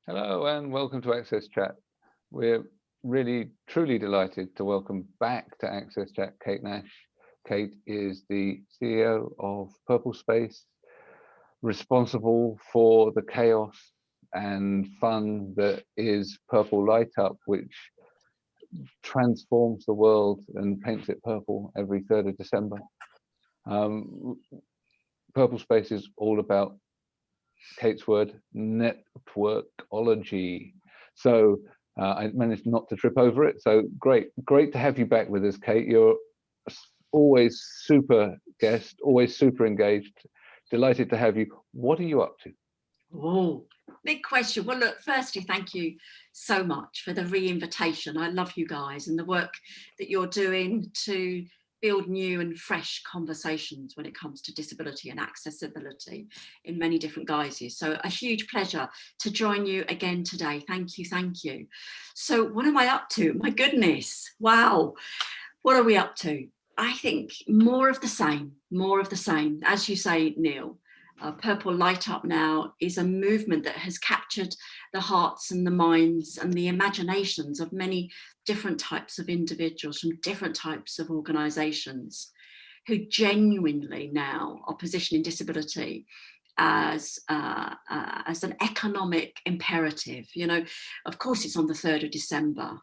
Hello and welcome to AXSChat. We're really, truly delighted to welcome back to AXSChat Kate Nash. Kate is the CEO of PurpleSpace, responsible for the chaos and fun that is Purple Light Up, which transforms the world and paints it purple every 3rd of December. PurpleSpace is all about Kate's word, networkology. So I managed not to trip over it. So great to have you back with us, Kate. You're always super guest, always super engaged. Delighted to have you. What are you up to? Oh, big question. Well, look, firstly, thank you so much for the re-invitation. I love you guys and the work that you're doing to build new and fresh conversations when it comes to disability and accessibility in many different guises. So a huge pleasure to join you again today. Thank you, thank you. So what am I up to? My goodness, wow. What are we up to? I think more of the same, more of the same. As you say, Neil, Purple Light Up Now is a movement that has captured the hearts and the minds and the imaginations of many different types of individuals from different types of organisations who genuinely now are positioning disability as an economic imperative. You know, of course, it's on the 3rd of December,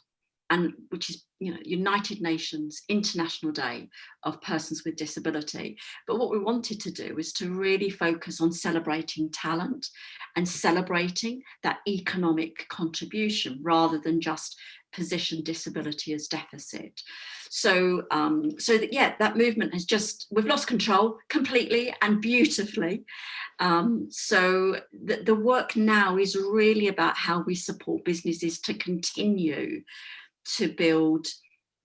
and which is, you know, United Nations International Day of Persons with Disability. But what we wanted to do is to really focus on celebrating talent and celebrating that economic contribution rather than just position disability as deficit. So that movement has we've lost control completely and beautifully. So the work now is really about how we support businesses to continue to build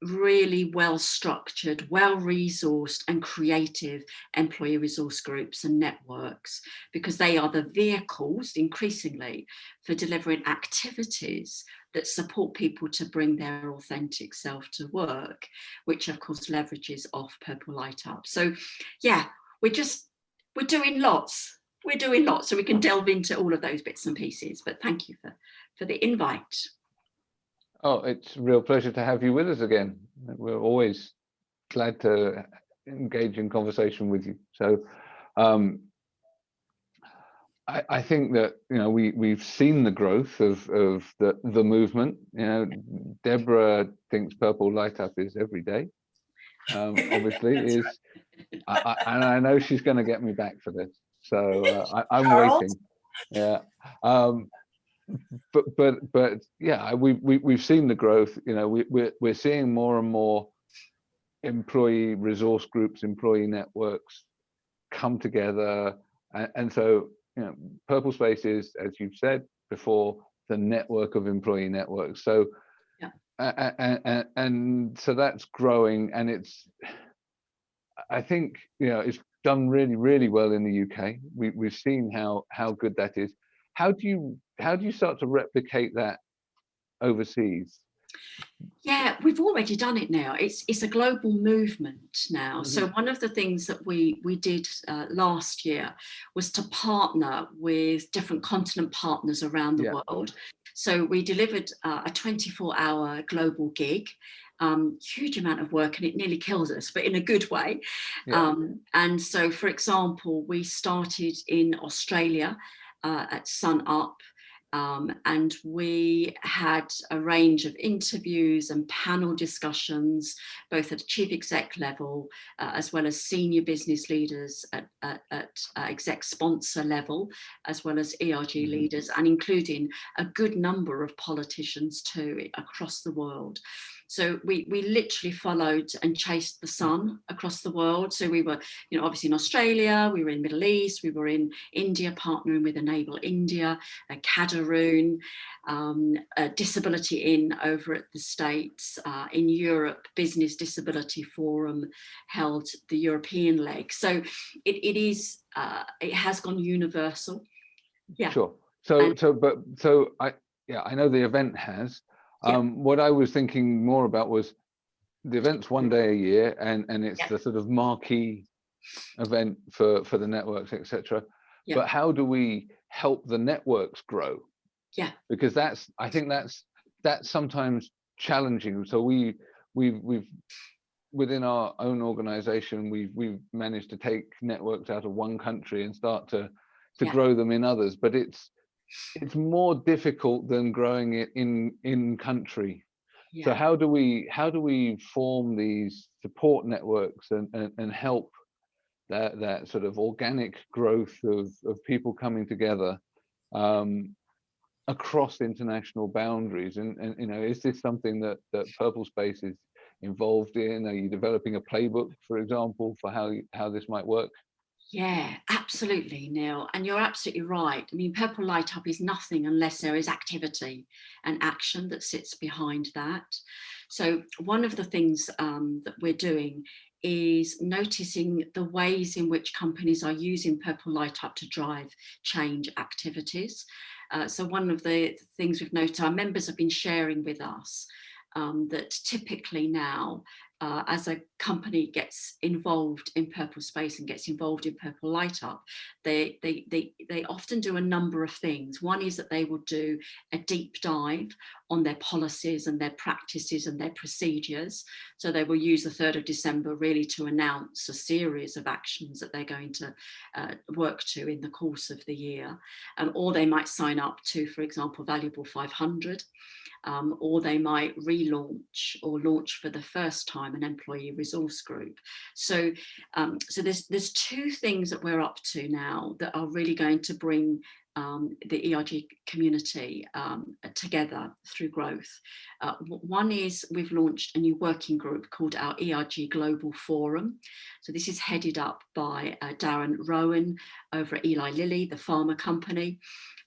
really well-structured, well-resourced and creative employee resource groups and networks, because they are the vehicles increasingly for delivering activities that support people to bring their authentic self to work, which of course leverages off Purple Light Up. So yeah, we're doing lots. We're doing lots, so we can delve into all of those bits and pieces. But thank you for the invite. Oh, it's a real pleasure to have you with us again. We're always glad to engage in conversation with you. So I think that, you know, we've seen the growth of the movement. You know, Deborah thinks Purple Light Up is every day. Obviously is, and I know she's going to get me back for this. So I'm waiting. Yeah. But yeah, we've seen the growth. You know, we're seeing more and more employee resource groups, employee networks come together, and so, you know, PurpleSpace is, as you've said before, the network of employee networks. So and so that's growing, and it's, I think, you know, it's done really well in the UK. We've seen how good that is. How do you start to replicate that overseas? Yeah, we've already done it now. It's a global movement now. Mm-hmm. So one of the things that we did last year was to partner with different continent partners around the world. So we delivered a 24-hour global gig. Huge amount of work, and it nearly kills us, but in a good way. And so, for example, we started in Australia at Sun Up. And we had a range of interviews and panel discussions, both at chief exec level, as well as senior business leaders at exec sponsor level, as well as ERG leaders, and including a good number of politicians too across the world. So we literally followed and chased the sun across the world. So we were, you know, obviously in Australia, we were in Middle East, we were in India, partnering with Enable India, Cameroon, Disability In over at the States, in Europe, Business Disability Forum held the European leg. So it has gone universal. Yeah. Sure. So I know the event has. What I was thinking more about was the event's one day a year, and it's the sort of marquee event for the networks, etc. But how do we help the networks grow? Yeah. Because I think that's sometimes challenging. So we've within our own organization, we've managed to take networks out of one country and start to grow them in others, but it's more difficult than growing it in country. Yeah. So how do we form these support networks and help that sort of organic growth of people coming together across international boundaries? And you know, is this something that PurpleSpace is involved in? Are you developing a playbook, for example, for how this might work? Yeah, absolutely, Neil. And you're absolutely right. I mean, Purple Light Up is nothing unless there is activity and action that sits behind that. So one of the things that we're doing is noticing the ways in which companies are using Purple Light Up to drive change activities. So one of the things we've noticed, our members have been sharing with us that typically now, as a company gets involved in PurpleSpace and gets involved in Purple Light Up, they often do a number of things. One is that they will do a deep dive on their policies and their practices and their procedures. So they will use the 3rd of December really to announce a series of actions that they're going to work to in the course of the year. Or they might sign up to, for example, Valuable 500. Or they might relaunch or launch for the first time an employee resource group. So, so there's two things that we're up to now that are really going to bring the ERG community together through growth. One is we've launched a new working group called our ERG Global Forum. So this is headed up by Darren Rowan over at Eli Lilly, the pharma company.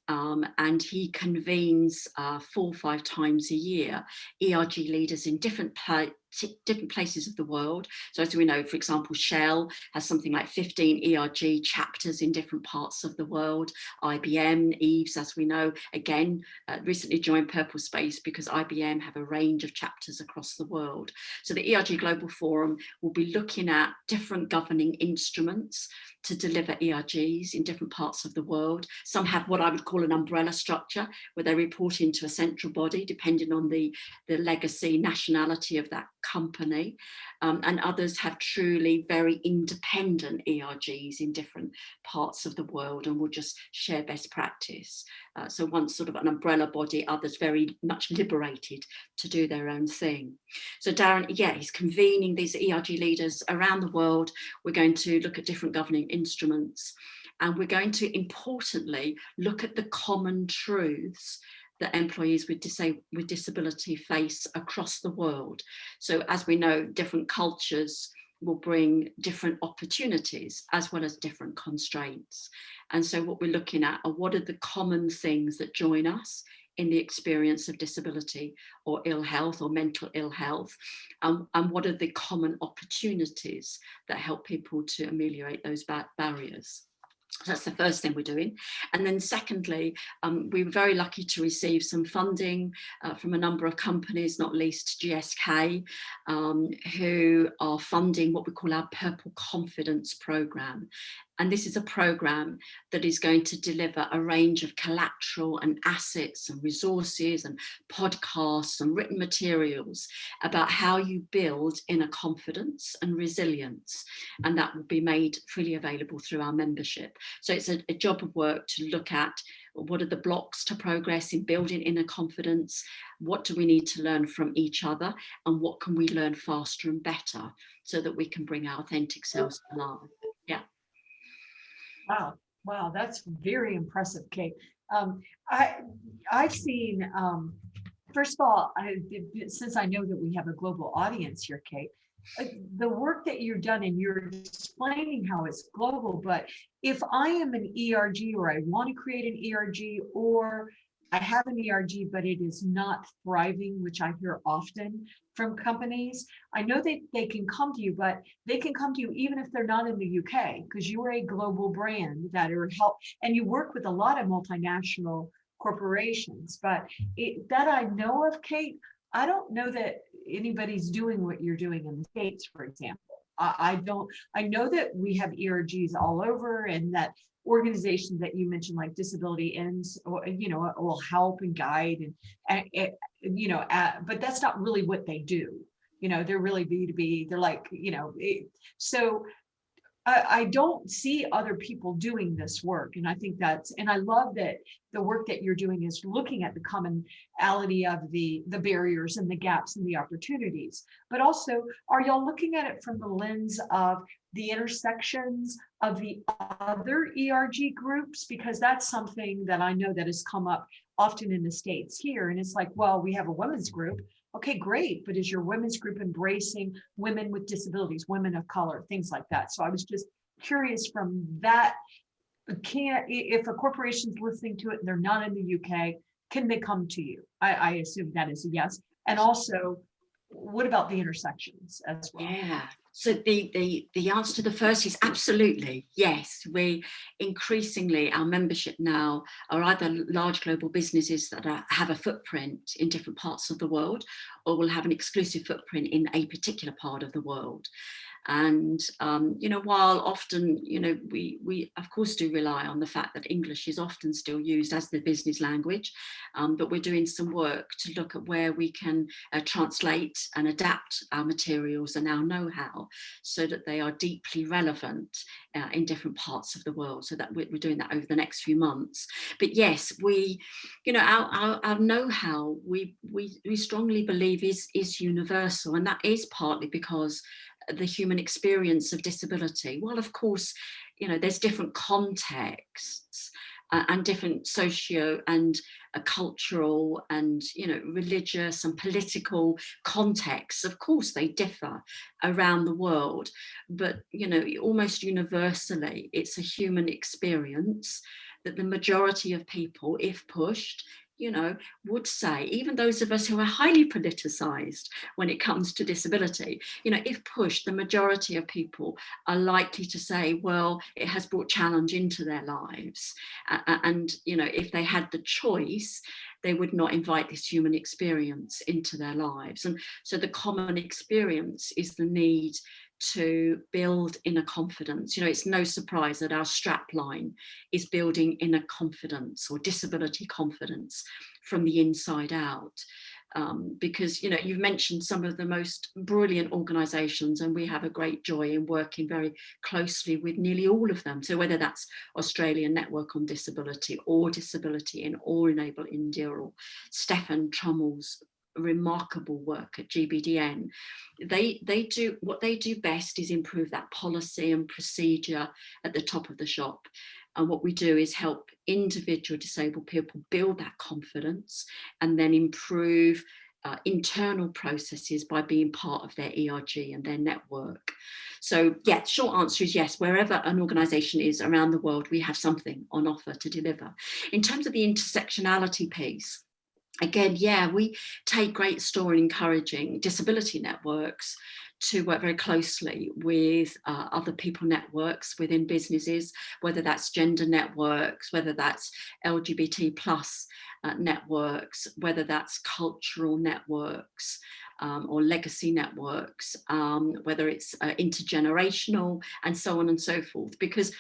And he convenes 4 or 5 times a year ERG leaders in different places of the world. So as we know, for example, Shell has something like 15 ERG chapters in different parts of the world. IBM, Eves, as we know, again, recently joined PurpleSpace because IBM have a range of chapters across the world. So the ERG Global Forum will be looking at different governing instruments to deliver ERGs in different parts of the world. Some have what I would call an umbrella structure, where they report into a central body, depending on the legacy, nationality of that company. And others have truly very independent ERGs in different parts of the world and will just share best practice. So one's sort of an umbrella body, others very much liberated to do their own thing. So Darren, yeah, he's convening these ERG leaders around the world. We're going to look at different governing instruments, and we're going to importantly look at the common truths that employees with disability face across the world. So as we know, different cultures will bring different opportunities as well as different constraints. And so what we're looking at are what are the common things that join us in the experience of disability or ill health or mental ill health, and what are the common opportunities that help people to ameliorate those barriers. So that's the first thing we're doing. And then secondly, we were very lucky to receive some funding from a number of companies, not least GSK, who are funding what we call our Purple Confidence Programme. And this is a programme that is going to deliver a range of collateral and assets and resources and podcasts and written materials about how you build inner confidence and resilience. And that will be made freely available through our membership. So it's a job of work to look at what are the blocks to progress in building inner confidence, what do we need to learn from each other, and what can we learn faster and better so that we can bring our authentic selves to life. Yeah. Wow, that's very impressive, Kate. I've seen, first of all, since I know that we have a global audience here, Kate, the work that you've done, and you're explaining how it's global, but if I am an ERG or I want to create an ERG, or I have an ERG, but it is not thriving, which I hear often from companies. I know that they can come to you, but they can come to you even if they're not in the UK, because you are a global brand that are help, and you work with a lot of multinational corporations. But that I know of, Kate, I don't know that anybody's doing what you're doing in the States, for example. I know that we have ERGs all over, and that organizations that you mentioned, like Disability Ends, or, will help and guide, but that's not really what they do. They're really B2B. They're like, so I don't see other people doing this work. And I think and I love that the work that you're doing is looking at the commonality of the barriers and the gaps and the opportunities. But also, are y'all looking at it from the lens of the intersections of the other ERG groups? Because that's something that I know that has come up often in the States here. And it's like, well, we have a women's group. Okay, great. But is your women's group embracing women with disabilities, women of color, things like that? So I was just curious from that. If a corporation's listening to it and they're not in the UK, can they come to you? I assume that is a yes. And also, what about the intersections as well? Yeah. So the answer to the first is absolutely yes. We increasingly, our membership now are either large global businesses that have a footprint in different parts of the world, or will have an exclusive footprint in a particular part of the world. And, while often, we of course do rely on the fact that English is often still used as the business language, but we're doing some work to look at where we can translate and adapt our materials and our know-how so that they are deeply relevant in different parts of the world. So that we're doing that over the next few months. But yes, our know-how, we strongly believe is universal, and that is partly because the human experience of disability, while of course, there's different contexts and different socio and cultural and, religious and political contexts, of course they differ around the world, but, almost universally, it's a human experience that the majority of people, if pushed, would say, even those of us who are highly politicized when it comes to disability, if pushed, the majority of people are likely to say, well, it has brought challenge into their lives. And, if they had the choice, they would not invite this human experience into their lives. And so the common experience is the need to build inner confidence. It's no surprise that our strapline is building inner confidence or disability confidence from the inside out. Because, you've mentioned some of the most brilliant organisations, and we have a great joy in working very closely with nearly all of them. So whether that's Australian Network on Disability or Disability in or Enable India, or Stefan Trummel's remarkable work at GBDN, they do what they do best is improve that policy and procedure at the top of the shop. And what we do is help individual disabled people build that confidence and then improve internal processes by being part of their ERG and their network. So yeah, short answer is yes, wherever an organisation is around the world, we have something on offer to deliver. In terms of the intersectionality piece, again, yeah, we take great store in encouraging disability networks to work very closely with other people networks within businesses, whether that's gender networks, whether that's LGBT plus networks, whether that's cultural networks or legacy networks, whether it's intergenerational and so on and so forth. Because,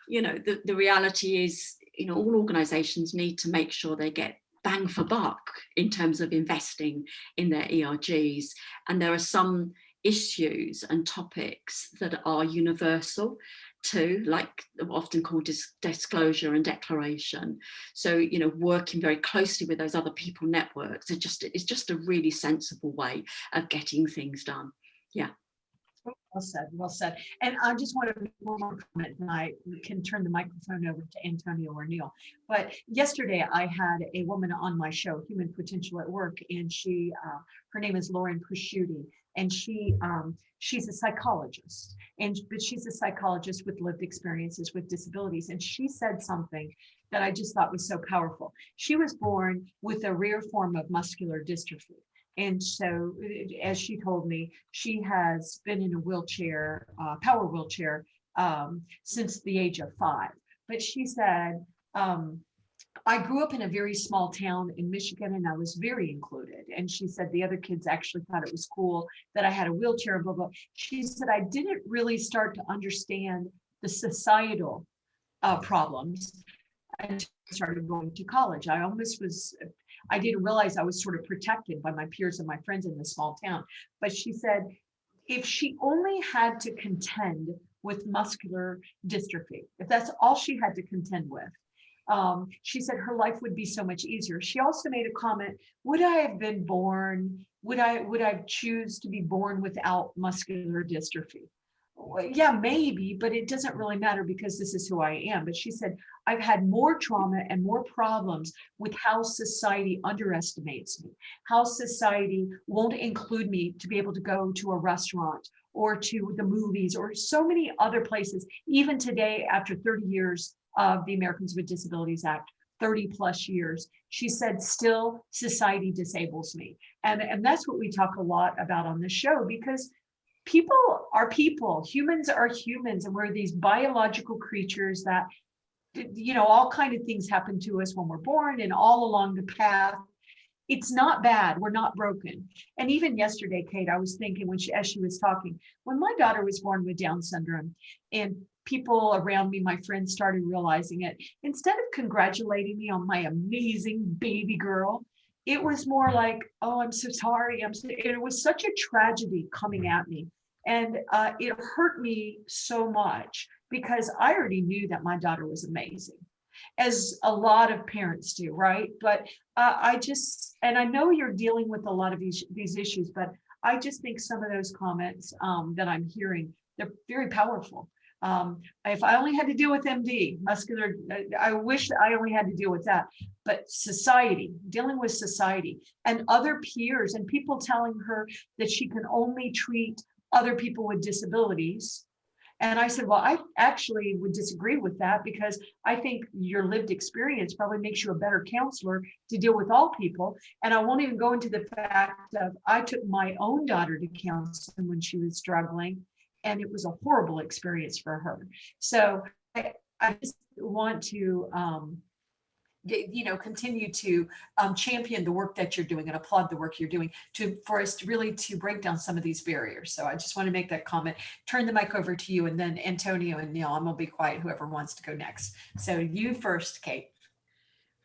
the reality is, all organisations need to make sure they get bang for buck in terms of investing in their ERGs. And there are some issues and topics that are universal too, like often called disclosure and declaration. So, working very closely with those other people networks is just a really sensible way of getting things done. Yeah. Well said, well said. And I just want to make one more comment, and I can turn the microphone over to Antonio or Neil. But yesterday I had a woman on my show, Human Potential at Work, and she, her name is Lauren Prosciutti, and she's a psychologist, but she's a psychologist with lived experiences with disabilities. And she said something that I just thought was so powerful. She was born with a rare form of muscular dystrophy. And so, as she told me, she has been in a wheelchair, power wheelchair, since the age of 5. But she said, I grew up in a very small town in Michigan, and I was very included. And she said the other kids actually thought it was cool that I had a wheelchair, blah, blah. She said, I didn't really start to understand the societal problems until I started going to college. I didn't realize I was sort of protected by my peers and my friends in the small town. But she said, if she only had to contend with muscular dystrophy, if that's all she had to contend with, she said her life would be so much easier. She also made a comment, would I have been born, would I choose to be born without muscular dystrophy? Well, yeah, maybe, but it doesn't really matter because this is who I am. But she said, I've had more trauma and more problems with how society underestimates me, how society won't include me to be able to go to a restaurant or to the movies or so many other places. Even today, after 30 years of the Americans with Disabilities Act, 30 plus years, she said, still society disables me. And that's what we talk a lot about on the show, because people are people, humans are humans, and we're these biological creatures that, all kind of things happen to us when we're born and all along the path. It's not bad. We're not broken. And even yesterday, Kate, I was thinking as she was talking, when my daughter was born with Down syndrome and people around me, my friends, started realizing it, instead of congratulating me on my amazing baby girl, it was more like, oh, I'm so sorry. It was such a tragedy coming at me. And it hurt me so much because I already knew that my daughter was amazing, as a lot of parents do, right? But and I know you're dealing with a lot of these issues, but I just think some of those comments that I'm hearing, they're very powerful. If I only had to deal with MD, muscular, I wish I only had to deal with that. But society, dealing with society and other peers and people telling her that she can only treat other people with disabilities. And I said, well, I actually would disagree with that, because I think your lived experience probably makes you a better counselor to deal with all people. And I won't even go into the fact of I took my own daughter to counseling when she was struggling, and it was a horrible experience for her. So I just want to, continue to champion the work that you're doing and applaud the work you're doing for us to really to break down some of these barriers. So I just want to make that comment. Turn the mic over to you, and then Antonio and Neil. I'm gonna be quiet, whoever wants to go next. So you first, Kate.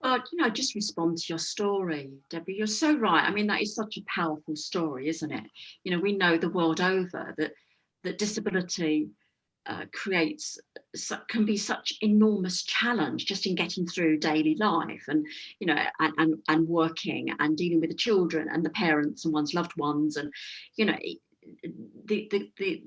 Well, just respond to your story, Debbie. You're so right. I mean, that is such a powerful story, isn't it? We know the world over that disability can be such enormous challenge just in getting through daily life, and and working and dealing with the children and the parents and one's loved ones, and the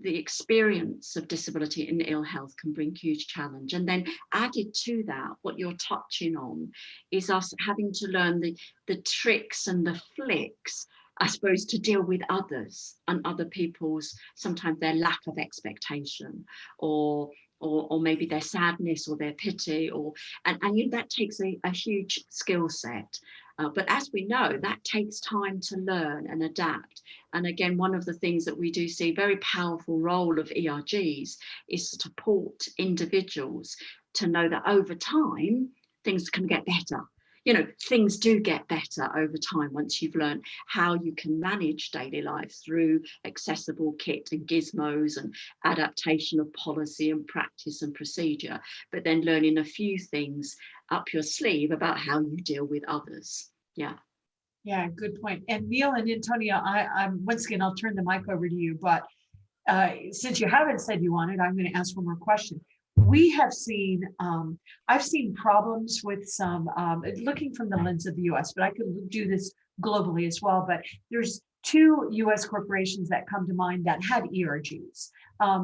experience of disability and ill health can bring huge challenge. And then added to that, what you're touching on is us having to learn the tricks and the flicks, I suppose, to deal with others and other people's, sometimes their lack of expectation, or maybe their sadness or their pity, and that takes a huge skill set. But as we know, that takes time to learn and adapt. And again, one of the things that we do see, very powerful role of ERGs, is to support individuals to know that over time, things can get better. Things do get better over time once you've learned how you can manage daily life through accessible kit and gizmos and adaptation of policy and practice and procedure, but then learning a few things up your sleeve about how you deal with others. Yeah, good point. And Neil and Antonio, I'm once again, I'll turn the mic over to you, but since you haven't said you wanted, I'm going to ask one more question. We have seen, I've seen problems with some, looking from the lens of the US, but I could do this globally as well. But there's 2 US corporations that come to mind that had ERGs,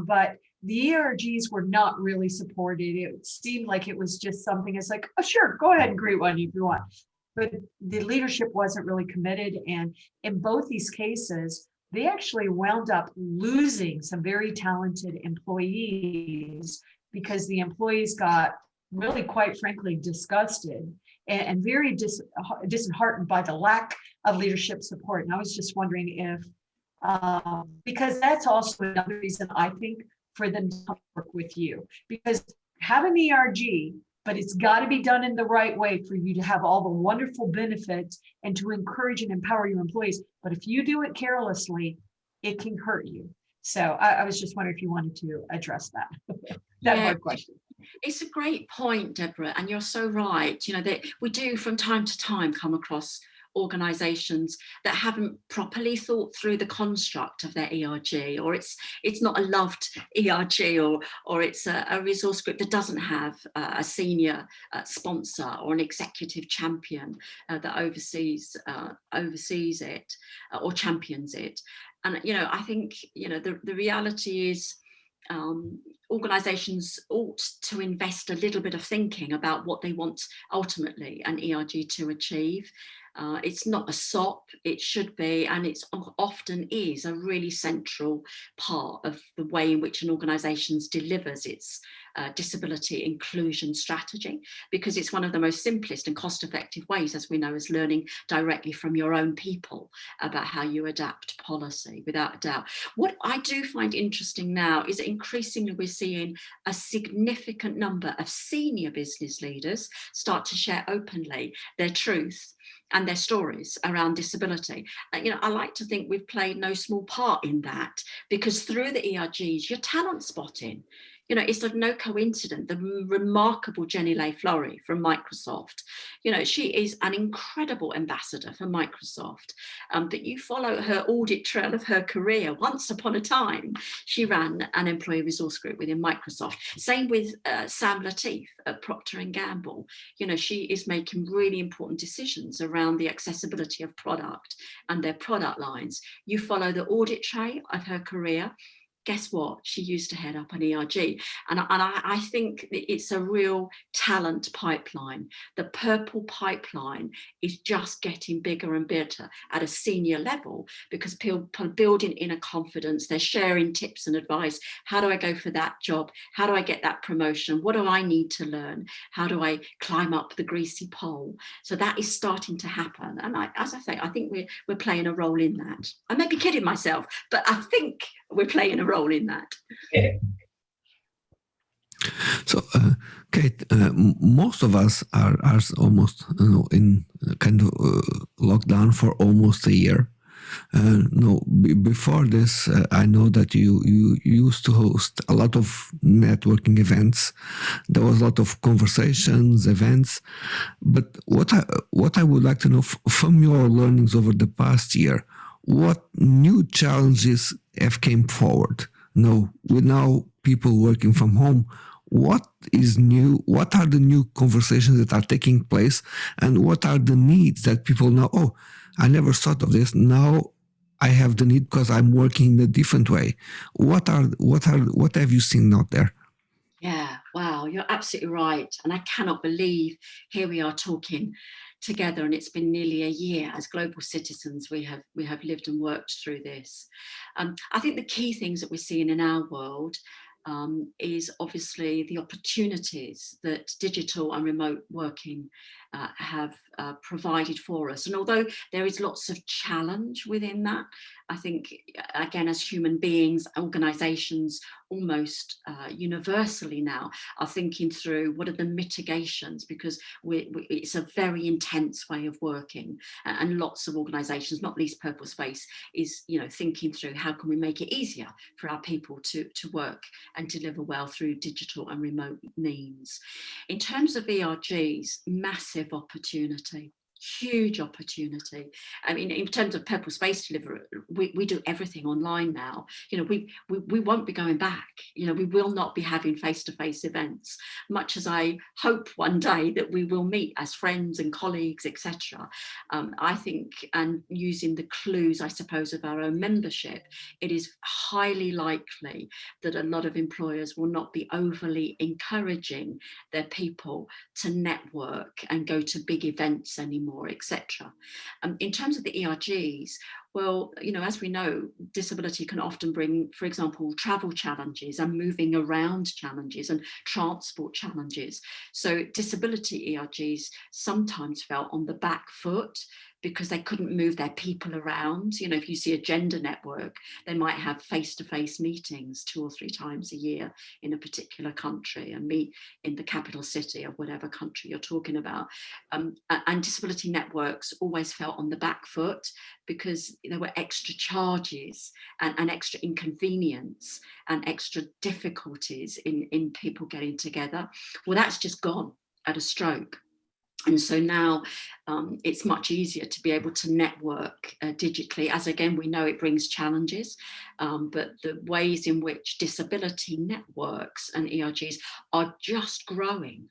but the ERGs were not really supported. It seemed like it was just something, it's like, oh, sure, go ahead and create one if you want. But the leadership wasn't really committed. And in both these cases, they actually wound up losing some very talented employees, because the employees got really, quite frankly, disgusted and very disheartened by the lack of leadership support. And I was just wondering if, because that's also another reason I think for them to work with you, because have an ERG but it's got to be done in the right way for you to have all the wonderful benefits and to encourage and empower your employees. But if you do it carelessly, it can hurt you. So I was just wondering if you wanted to address that. That hard question. It's a great point, Deborah, and you're so right. You know, that we do from time to time come across organizations that haven't properly thought through the construct of their ERG, or it's not a loved ERG, or it's a resource group that doesn't have a senior sponsor or an executive champion that oversees it or champions it. And, you know, I think, you know, the reality is organizations ought to invest a little bit of thinking about what they want ultimately an ERG to achieve. It's not a SOP, it should be, and it's often is a really central part of the way in which an organisation delivers its disability inclusion strategy, because it's one of the most simplest and cost-effective ways, as we know, is learning directly from your own people about how you adapt policy, without a doubt. What I do find interesting now is that increasingly we're seeing a significant number of senior business leaders start to share openly their truth and their stories around disability. You know, I like to think we've played no small part in that, because through the ERGs, you're talent spotting. You know, it's of no coincidence, the remarkable Jenny Lay-Fleury from Microsoft. You know, she is an incredible ambassador for Microsoft. That you follow her audit trail of her career. Once upon a time, she ran an employee resource group within Microsoft. Same with Sam Latif at Procter & Gamble. You know, she is making really important decisions around the accessibility of product and their product lines. You follow the audit trail of her career. Guess what? She used to head up an ERG. And I think that it's a real talent pipeline. The purple pipeline is just getting bigger and bigger at a senior level, because people are building inner confidence. They're sharing tips and advice. How do I go for that job? How do I get that promotion? What do I need to learn? How do I climb up the greasy pole? So that is starting to happen. And as I say, I think we're playing a role in that. I may be kidding myself, but I think we're playing a role in that. So, Kate, most of us are almost, you know, in kind of lockdown for almost a year. No, before this, I know that you used to host a lot of networking events. There was a lot of conversations, events. But what I would like to know from your learnings over the past year, what new challenges have came forward? No, with now people working from home, what is new? What are the new conversations that are taking place, and what are the needs that people know? Oh, I never thought of this. Now I have the need because I'm working in a different way. What have you seen out there? Yeah, wow, you're absolutely right. And I cannot believe here we are talking together, and it's been nearly a year as global citizens we have lived and worked through this. I think the key things that we're seeing in our world is obviously the opportunities that digital and remote working have provided for us. And although there is lots of challenge within that, I think, again, as human beings, organisations almost universally now are thinking through what are the mitigations, because it's a very intense way of working, and lots of organisations, not least PurpleSpace, is, you know, thinking through how can we make it easier for our people to work and deliver well through digital and remote means. In terms of ERGs, massive opportunity. Huge opportunity. I mean, in terms of PurpleSpace delivery, we do everything online now. You know, we won't be going back. You know, we will not be having face-to-face events, much as I hope one day that we will meet as friends and colleagues, etc. I think, and using the clues, I suppose, of our own membership, it is highly likely that a lot of employers will not be overly encouraging their people to network and go to big events anymore, etc. In terms of the ERGs, Well, as we know, disability can often bring, for example, travel challenges and moving around challenges and transport challenges. So disability ERGs sometimes felt on the back foot because they couldn't move their people around. If you see a gender network, they might have face-to-face meetings 2 or 3 times a year in a particular country and meet in the capital city of whatever country you're talking about. And disability networks always felt on the back foot because there were extra charges and extra inconvenience and extra difficulties in people getting together. Well, that's just gone at a stroke. And so now it's much easier to be able to network digitally, as again, we know it brings challenges, but the ways in which disability networks and ERGs are just growing.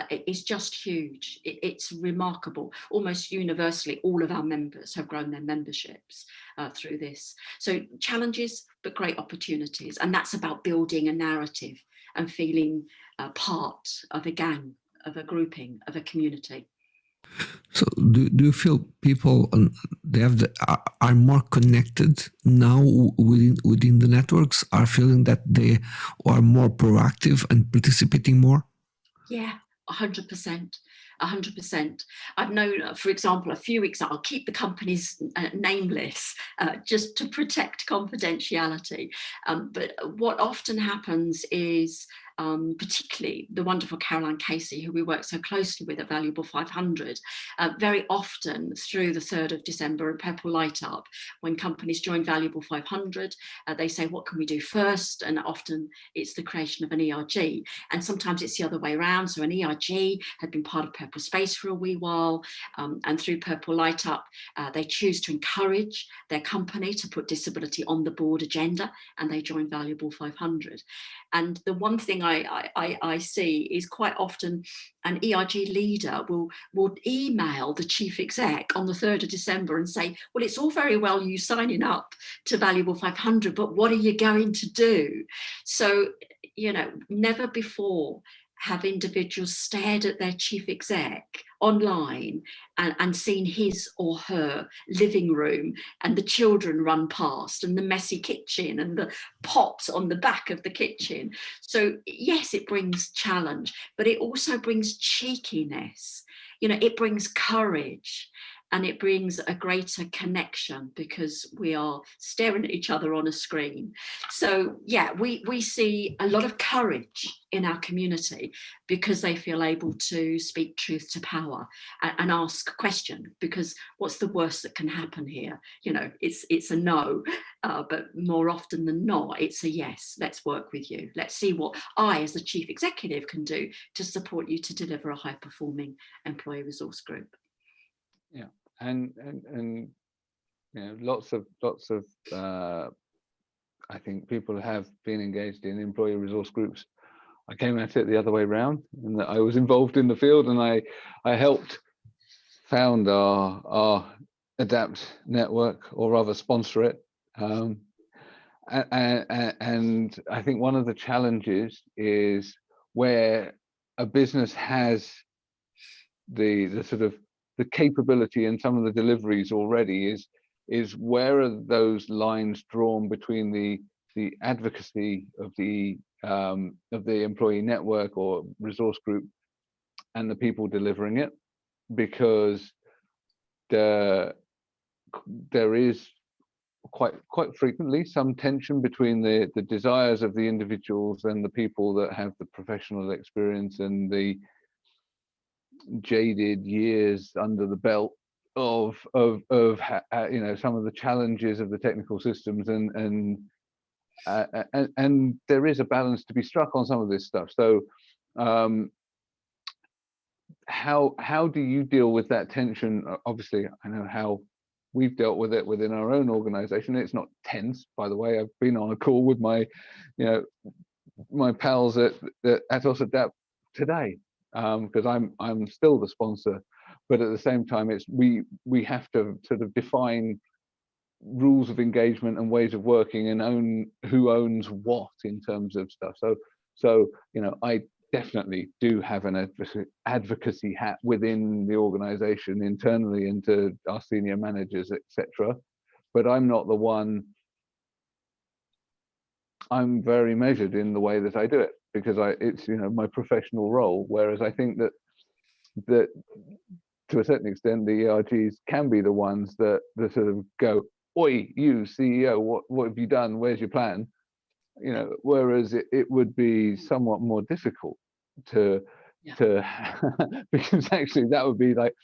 It's just huge. It's remarkable. Almost universally, all of our members have grown their memberships through this. So challenges, but great opportunities. And that's about building a narrative and feeling part of a gang, of a grouping, of a community. So do you feel people are more connected now within the networks, are feeling that they are more proactive and participating more? Yeah, 100%. 100%. I've known, for example, a few weeks, I'll keep the companies nameless just to protect confidentiality. But what often happens is, particularly the wonderful Caroline Casey, who we work so closely with at Valuable 500, very often through the 3rd of December and Purple Light Up, when companies join Valuable 500, they say, what can we do first? And often it's the creation of an ERG. And sometimes it's the other way around. So an ERG had been part of PurpleSpace for a wee while, and through Purple Light Up, they choose to encourage their company to put disability on the board agenda, and they join Valuable 500. And the one thing I see is quite often an ERG leader will email the chief exec on the 3rd of December and say, well, it's all very well you signing up to Valuable 500, but what are you going to do? So, never before have individuals stared at their chief exec online and seen his or her living room and the children run past and the messy kitchen and the pot on the back of the kitchen. So yes, it brings challenge, but it also brings cheekiness. It brings courage. And it brings a greater connection because we are staring at each other on a screen. So yeah, we see a lot of courage in our community because they feel able to speak truth to power and ask a question, because what's the worst that can happen here? It's a no, but more often than not, it's a yes. Let's work with you. Let's see what I, as the chief executive, can do to support you to deliver a high-performing employee resource group. Yeah, and lots of I think people have been engaged in employee resource groups. I came at it the other way around, in that I was involved in the field and I helped found our ADAPT network, or rather sponsor it. And I think one of the challenges is where a business has the sort of the capability and some of the deliveries already, is where are those lines drawn between the advocacy of the employee network or resource group and the people delivering it? Because there is quite frequently some tension between the desires of the individuals and the people that have the professional experience and the jaded years under the belt of some of the challenges of the technical systems, and there is a balance to be struck on some of this stuff. So how do you deal with that tension? Obviously I know how we've dealt with it within our own organization. It's not tense, by the way. I've been on a call with my my pals at Atos Adapt today, because I'm still the sponsor, but at the same time it's we have to sort of define rules of engagement and ways of working and own who owns what in terms of stuff. So I definitely do have an advocacy hat within the organization internally and to our senior managers, etc. but I'm not the one. I'm very measured in the way that I do it, because it's my professional role. Whereas I think that to a certain extent, the ERGs can be the ones that sort of go, "Oi, you CEO, what have you done? Where's your plan?" Whereas it would be somewhat more difficult to because actually that would be like,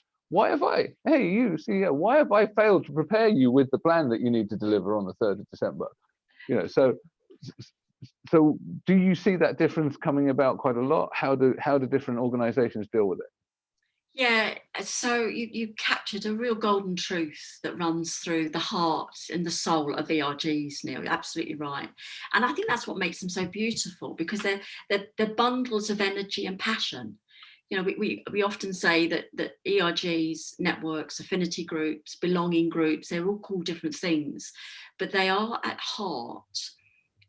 hey, you CEO, why have I failed to prepare you with the plan that you need to deliver on the 3rd of December? So do you see that difference coming about quite a lot? How do different organizations deal with it? Yeah, so you captured a real golden truth that runs through the heart and the soul of ERGs, Neil. You're absolutely right. And I think that's what makes them so beautiful, because they're bundles of energy and passion. We often say that ERGs, networks, affinity groups, belonging groups, they're all called different things, but they are at heart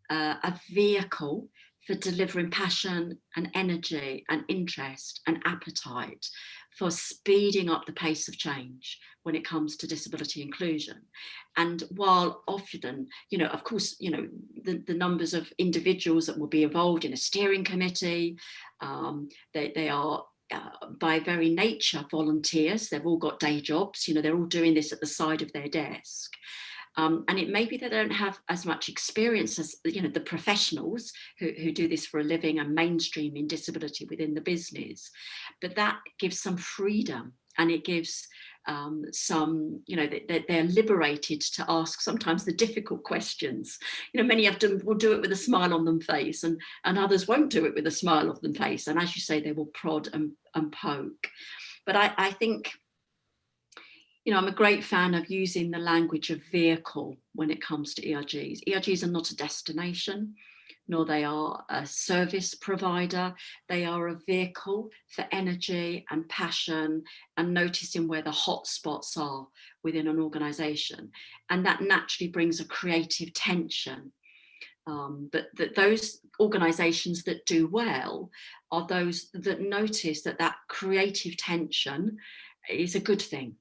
a vehicle for delivering passion and energy and interest and appetite for speeding up the pace of change when it comes to disability inclusion. And while often, of course, the numbers of individuals that will be involved in a steering committee, they are by very nature volunteers. They've all got day jobs, they're all doing this at the side of their desk. And it may be they don't have as much experience as the professionals who do this for a living and mainstreaming disability within the business, but that gives some freedom, and it gives some, they're liberated to ask sometimes the difficult questions. Many of them will do it with a smile on their face, and others won't do it with a smile on their face, and as you say, they will prod and poke. But I think, I'm a great fan of using the language of vehicle when it comes to ERGs. ERGs are not a destination, nor they are a service provider. They are a vehicle for energy and passion and noticing where the hot spots are within an organisation. And that naturally brings a creative tension. But those organisations that do well are those that notice that creative tension is a good thing.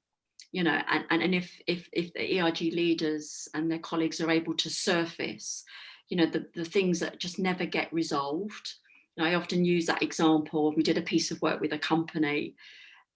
And if the ERG leaders and their colleagues are able to surface, the things that just never get resolved. I often use that example. We did a piece of work with a company,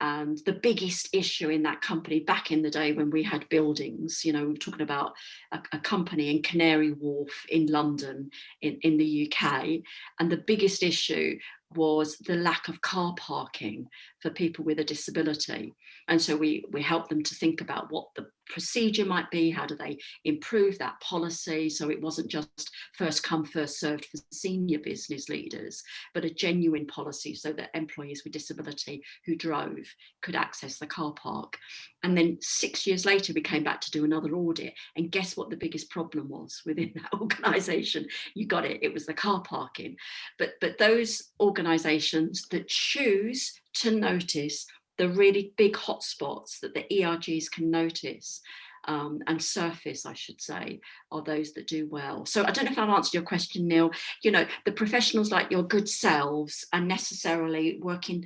and the biggest issue in that company back in the day when we had buildings, we were talking about a company in Canary Wharf in London, in the UK, and the biggest issue was the lack of car parking for people with a disability. And so we helped them to think about what the procedure might be, how do they improve that policy, so it wasn't just first come, first served for senior business leaders, but a genuine policy so that employees with disability who drove could access the car park. And then 6 years later, we came back to do another audit, and guess what the biggest problem was within that organisation? You got it, it was the car parking. But those organisations that choose to notice the really big hotspots that the ERGs can notice and surface, I should say, are those that do well. So I don't know if I've answered your question, Neil. The professionals like your good selves are necessarily working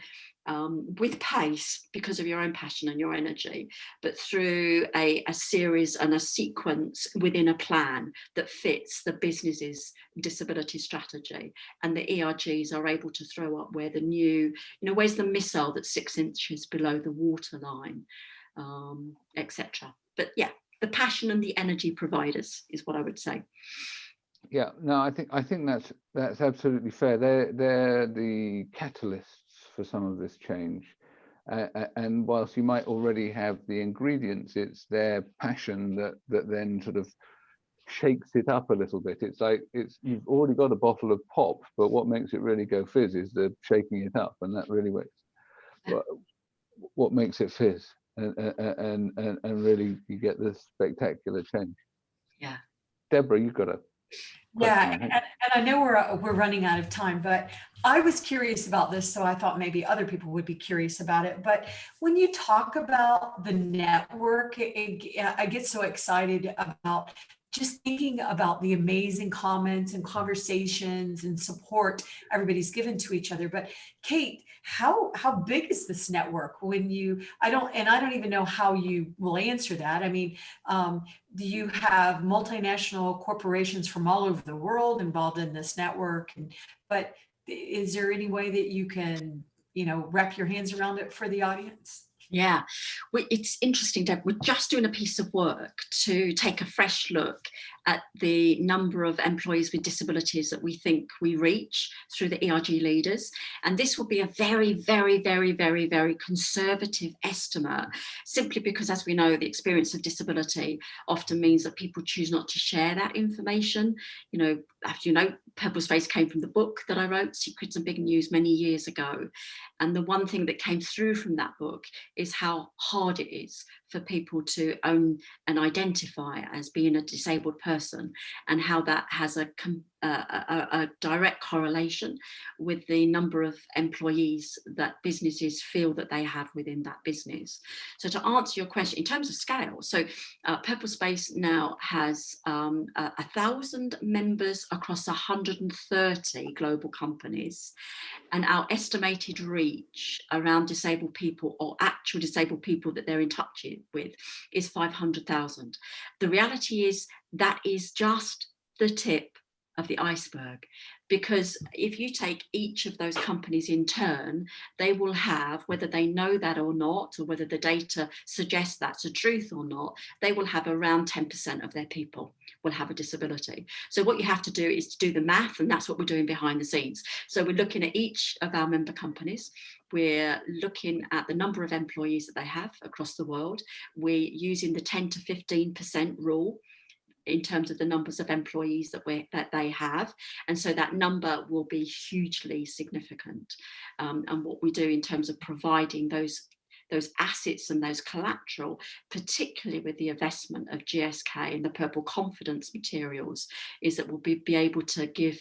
with pace because of your own passion and your energy, but through a series and a sequence within a plan that fits the business's disability strategy. And the ERGs are able to throw up where the new, where's the missile that's 6 inches below the waterline, etc. But yeah, the passion and the energy providers is what I would say. Yeah, no, I think that's absolutely fair. They're the catalysts for some of this change, and whilst you might already have the ingredients, it's their passion that then sort of shakes it up a little bit. It's like you've already got a bottle of pop, but what makes it really go fizz is the shaking it up, and that really works. What makes it fizz, and really you get this spectacular change. Yeah, Deborah, you've got a Yeah, question, I think. and I know we're running out of time, but I was curious about this, so I thought maybe other people would be curious about it. But when you talk about the network, I get so excited about just thinking about the amazing comments and conversations and support everybody's given to each other. But Kate, how big is this network? When I don't even know how you will answer that. I mean, do you have multinational corporations from all over the world involved in this network? But is there any way that you can, wrap your hands around it for the audience? Yeah, it's interesting, Deb. We're just doing a piece of work to take a fresh look at the number of employees with disabilities that we think we reach through the ERG leaders. And this will be a very, very, very, very, very conservative estimate, simply because, as we know, the experience of disability often means that people choose not to share that information. As you know, PurpleSpace came from the book that I wrote, Secrets and Big News, many years ago. And the one thing that came through from that book is how hard it is for people to own and identify as being a disabled person, and how that has a direct correlation with the number of employees that businesses feel that they have within that business. So to answer your question, in terms of scale, so PurpleSpace now has 1,000 members across 130 global companies, and our estimated reach around disabled people, or actual disabled people that they're in touch with, is 500,000. The reality is that is just the tip of the iceberg, because if you take each of those companies in turn, they will have, whether they know that or not, or whether the data suggests that's a truth or not, they will have around 10% of their people will have a disability. So what you have to do is to do the math, and that's what we're doing behind the scenes. So we're looking at each of our member companies. We're looking at the number of employees that they have across the world. We're using the 10 to 15% rule in terms of the numbers of employees that they have, and so that number will be hugely significant. And what we do in terms of providing those assets and those collateral, particularly with the investment of GSK and the Purple Confidence materials, is that we'll be able to give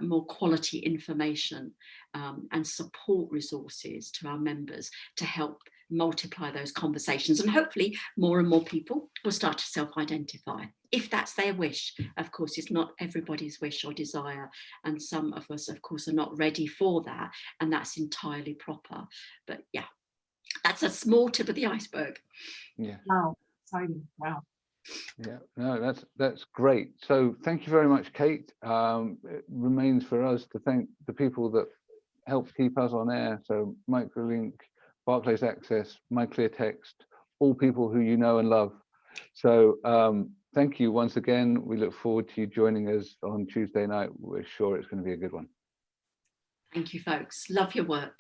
more quality information and support resources to our members to help multiply those conversations, and hopefully more and more people will start to self-identify, if that's their wish. Of course, it's not everybody's wish or desire, and some of us, of course, are not ready for that, and that's entirely proper. But yeah, that's a small tip of the iceberg. Yeah. Wow, exciting! Wow. Yeah, no, that's great. So thank you very much, Kate. It remains for us to thank the people that help keep us on air. So Microlink, Barclays Access, MyClearText, all people who you know and love. So thank you once again. We look forward to you joining us on Tuesday night. We're sure it's going to be a good one. Thank you, folks. Love your work.